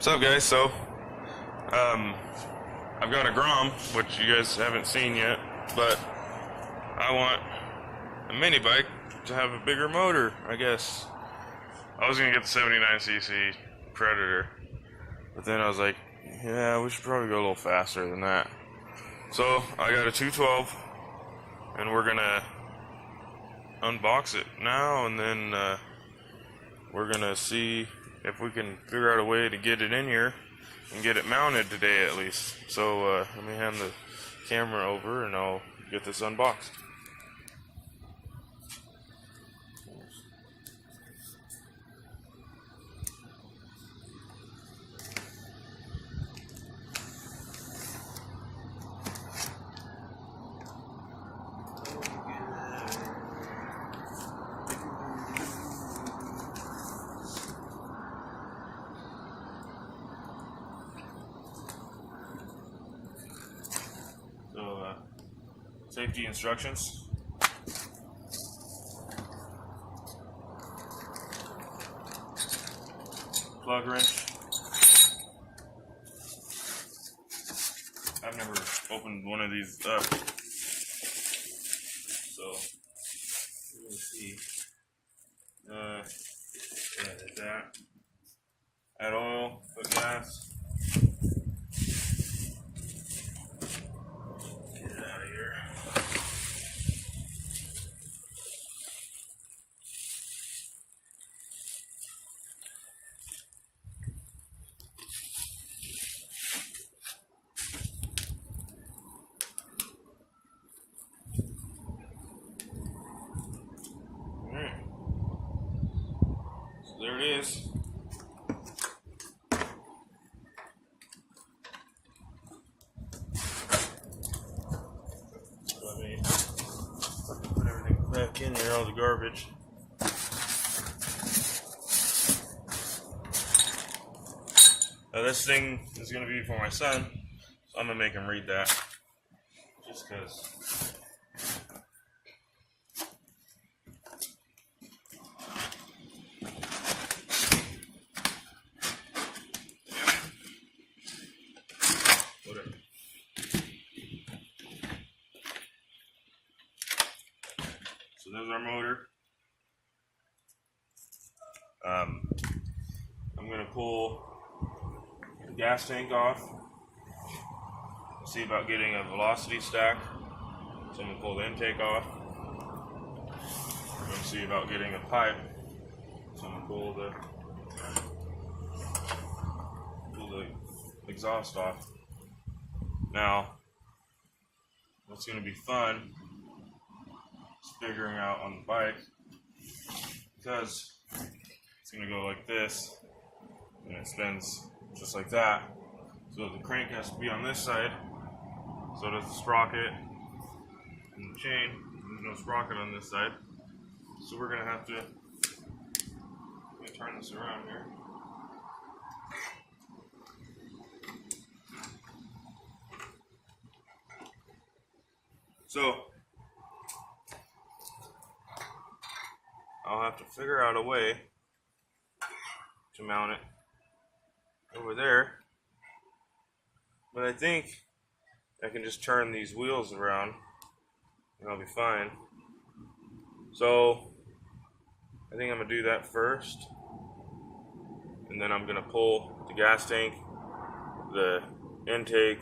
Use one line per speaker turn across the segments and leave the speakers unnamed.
What's up, guys? So, I've got a Grom, which you guys haven't seen yet, but I want a mini bike to have a bigger motor, I guess. I was gonna get the 79cc Predator, but then I was like, yeah, we should probably go a little faster than that. So, I got a 212, and we're gonna unbox it now, and then we're gonna see if we can figure out a way to get it in here and get it mounted today at least. So let me hand the camera over and I'll get this unboxed. Safety instructions. Plug wrench. I've never opened one of these up, so let's see. Yeah, there's that. Add oil, put gas. Get it out of here. There it is. Let me put everything back in here, all the garbage. Now this thing is going to be for my son, so I'm going to make him read that. Just because. So there's our motor. I'm going to pull the gas tank off. See about getting a velocity stack. So I'm going to pull the intake off. I'm going to see about getting a pipe. So I'm going to pull the exhaust off. Now, what's going to be fun figuring out on the bike, because it's going to go like this and it spins just like that, so the crank has to be on this side, so does the sprocket and the chain. There's no sprocket on this side, so we're going to have to, let me turn this around here. So I'll have to figure out a way to mount it over there, but I think I can just turn these wheels around and I'll be fine. So I think I'm going to do that first, and then I'm going to pull the gas tank, the intake,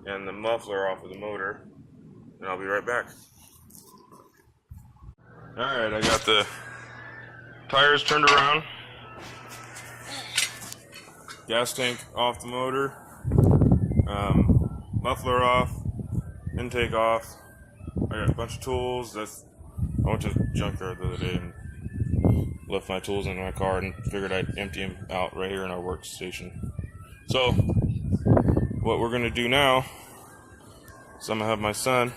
and the muffler off of the motor, and I'll be right back. Alright, I got the tires turned around, gas tank off the motor, muffler off, intake off. I got a bunch of tools. I went to the junkyard the other day and left my tools in my car and figured I'd empty them out right here in our workstation. So, what we're going to do now is I'm going to have my son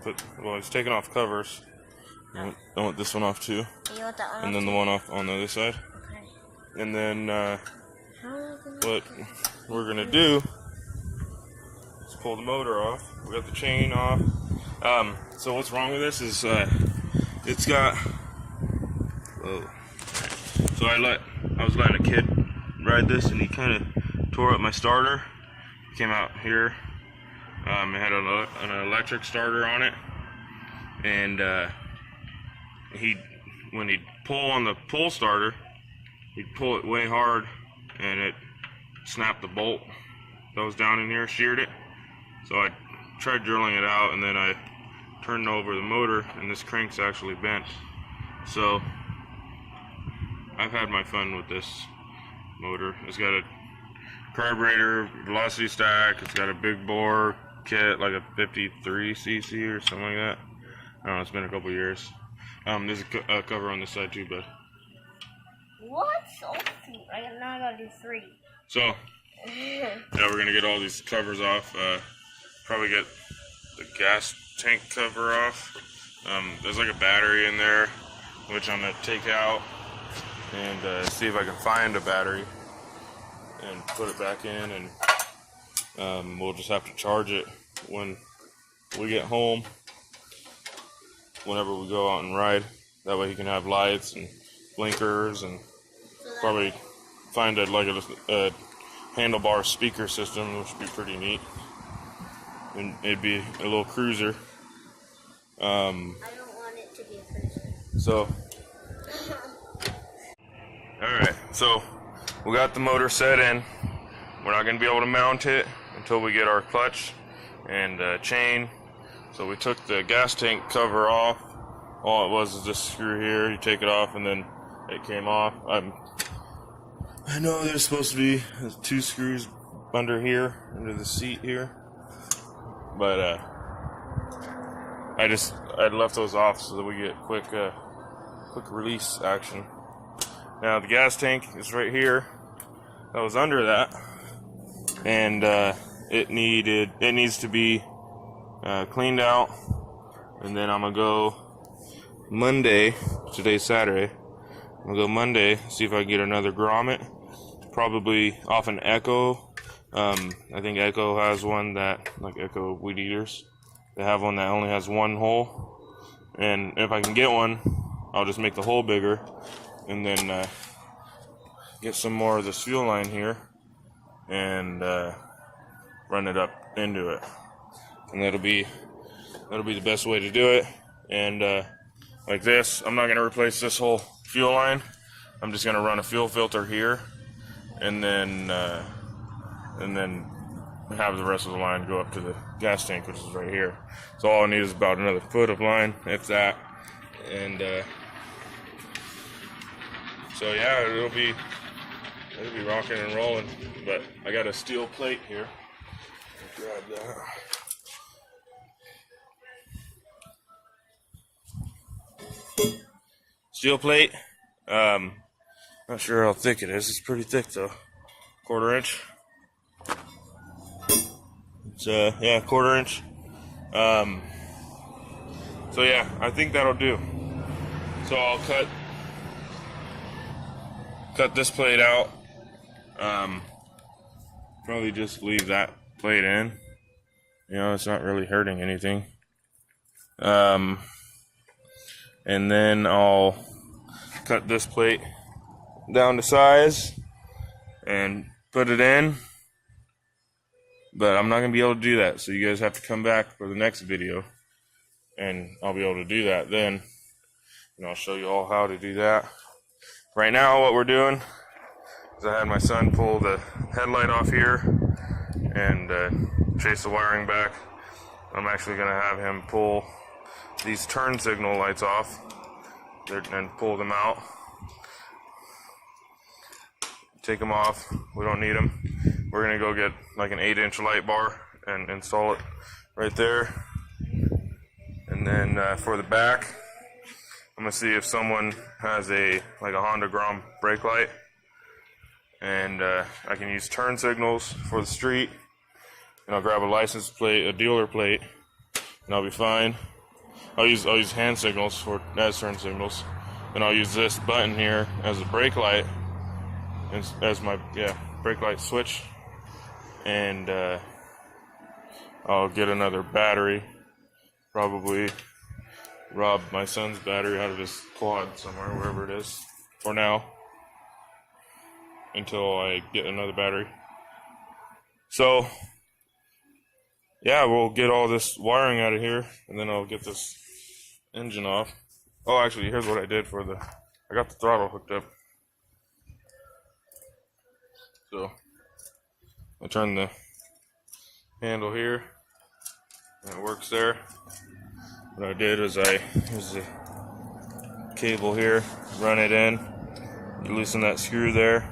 he's taking off covers. I want this one off too, and then the one off on the other side. Okay. And then what we're gonna do is pull the motor off. We got the chain off. So what's wrong with this is it's got. Whoa. So I was letting a kid ride this, and he kind of tore up my starter. Came out here. It had an electric starter on it, and when he'd pull on the pull starter, he'd pull it way hard, and it snapped the bolt that was down in here, sheared it. So I tried drilling it out, and then I turned over the motor, and this crank's actually bent. So I've had my fun with this motor. It's got a carburetor, velocity stack, it's got a big bore kit, like a 53cc or something like that. I don't know, it's been a couple years. There's a cover on this side too, bud.
What? Oh, now I gotta do 3.
So, yeah, we're gonna get all these covers off. Probably get the gas tank cover off. There's like a battery in there, which I'm gonna take out and see if I can find a battery and put it back in, and we'll just have to charge it when we get home, whenever we go out and ride. That way he can have lights and blinkers, and probably find a handlebar speaker system, which would be pretty neat, and it'd be a little cruiser.
I don't want it to be a cruiser.
So alright, so we got the motor set in. We're not going to be able to mount it until we get our clutch and chain. So we took the gas tank cover off. All it was is this screw here. You take it off and then it came off. I know there's supposed to be 2 screws under here, under the seat here, but I left those off so that we get quick release action. Now the gas tank is right here. That was under that, and it needs to be cleaned out. And then I'm gonna go Monday. Today's Saturday. I'm gonna go Monday, see if I can get another grommet, probably off an Echo. I think Echo has one that, like Echo weed eaters, they have one that only has 1 hole. And if I can get one, I'll just make the hole bigger, and then get some more of this fuel line here and run it up into it, and that'll be the best way to do it. And like this, I'm not going to replace this whole fuel line. I'm just going to run a fuel filter here, and then have the rest of the line go up to the gas tank, which is right here. So all I need is about another foot of line, if that. And so yeah, it'll be rocking and rolling. But I got a steel plate here. Grab that. Steel plate. Not sure how thick it is. It's pretty thick though. 1/4 inch. It's yeah, 1/4 inch. So yeah, I think that'll do. So I'll cut this plate out. Probably just leave that plate in. You know, it's not really hurting anything. And then I'll cut this plate down to size and put it in. But I'm not going to be able to do that, so you guys have to come back for the next video, and I'll be able to do that then, and I'll show you all how to do that. Right now, what we're doing is I had my son pull the headlight off here and chase the wiring back. I'm actually going to have him pull these turn signal lights off and pull them out. Take them off. We don't need them. We're going to go get like an 8-inch light bar and install it right there. And then for the back, I'm going to see if someone has a Honda Grom brake light. And I can use turn signals for the street. And I'll grab a license plate, a dealer plate, and I'll be fine. I'll use hand signals as turn signals. And I'll use this button here as a brake light, as my brake light switch. And I'll get another battery, probably rob my son's battery out of his quad somewhere, wherever it is, for now. until I get another battery. So, yeah, we'll get all this wiring out of here, and then I'll get this engine off. Oh, actually, here's what I did I got the throttle hooked up. So, I turn the handle here, and it works there. What I did is use the cable here, run it in, you loosen that screw there,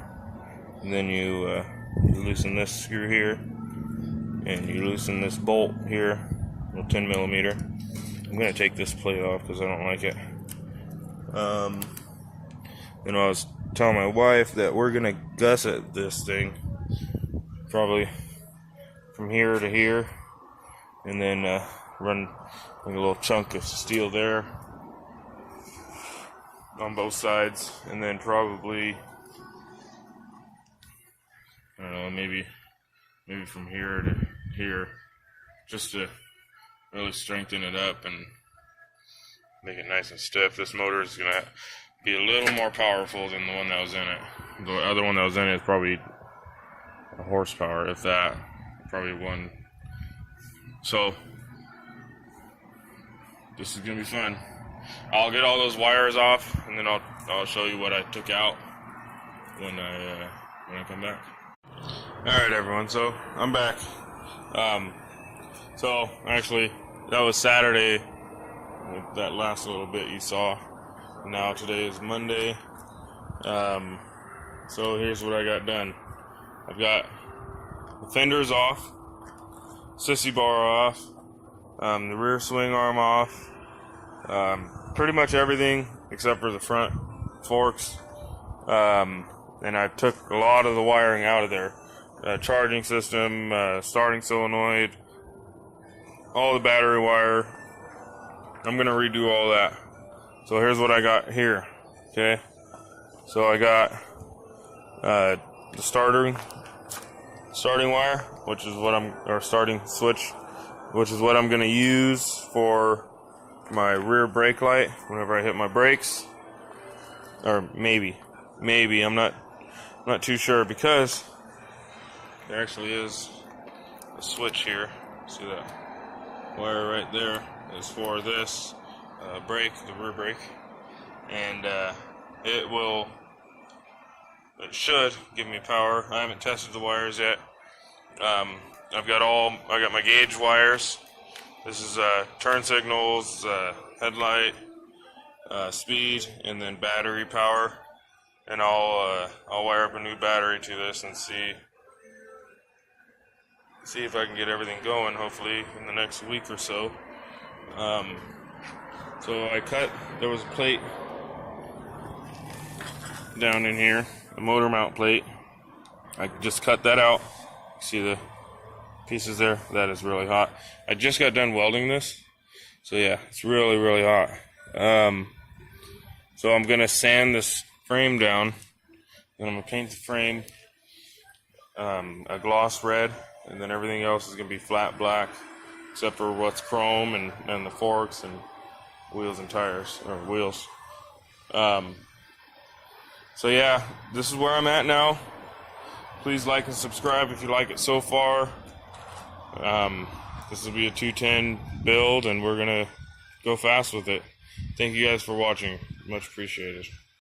and then you loosen this screw here, and you loosen this bolt here, 10 millimeter. I'm gonna take this plate off because I don't like it. And I was telling my wife that we're gonna gusset this thing probably from here to here, and then run like a little chunk of steel there on both sides, and then probably, I don't know, maybe from here to here, just to really strengthen it up and make it nice and stiff. This motor is gonna be a little more powerful than the one that was in it. The other one that was in it is probably a horsepower, if that, probably one. So this is gonna be fun. I'll get all those wires off, and then I'll show you what I took out when I come back. All right, everyone. So I'm back. So actually, that was Saturday. That last little bit you saw. Now today is Monday. So here's what I got done. I've got the fenders off, sissy bar off, the rear swing arm off, pretty much everything except for the front forks. And I took a lot of the wiring out of there. Charging system, starting solenoid, all the battery wire. I'm gonna redo all that. So here's what I got here. Okay. So I got the starting wire, which is what starting switch, which is what I'm gonna use for my rear brake light whenever I hit my brakes. Or maybe I'm not too sure, because there actually is a switch here. See that wire right there is for this brake, the rear brake, and it should give me power. I haven't tested the wires yet. I got my gauge wires. This is turn signals, headlight, speed, and then battery power. And I'll wire up a new battery to this and see if I can get everything going, hopefully in the next week or so. So there was a plate down in here, a motor mount plate. I just cut that out. See the pieces there? That is really hot. I just got done welding this. So yeah, it's really, really hot. So I'm gonna sand this frame down, and I'm gonna paint the frame a gloss red, and then everything else is gonna be flat black, except for what's chrome and the forks and wheels and tires, or wheels. So yeah, this is where I'm at now. Please like and subscribe if you like it so far. This will be a 210 build, and we're gonna go fast with it. Thank you guys for watching. Much appreciated.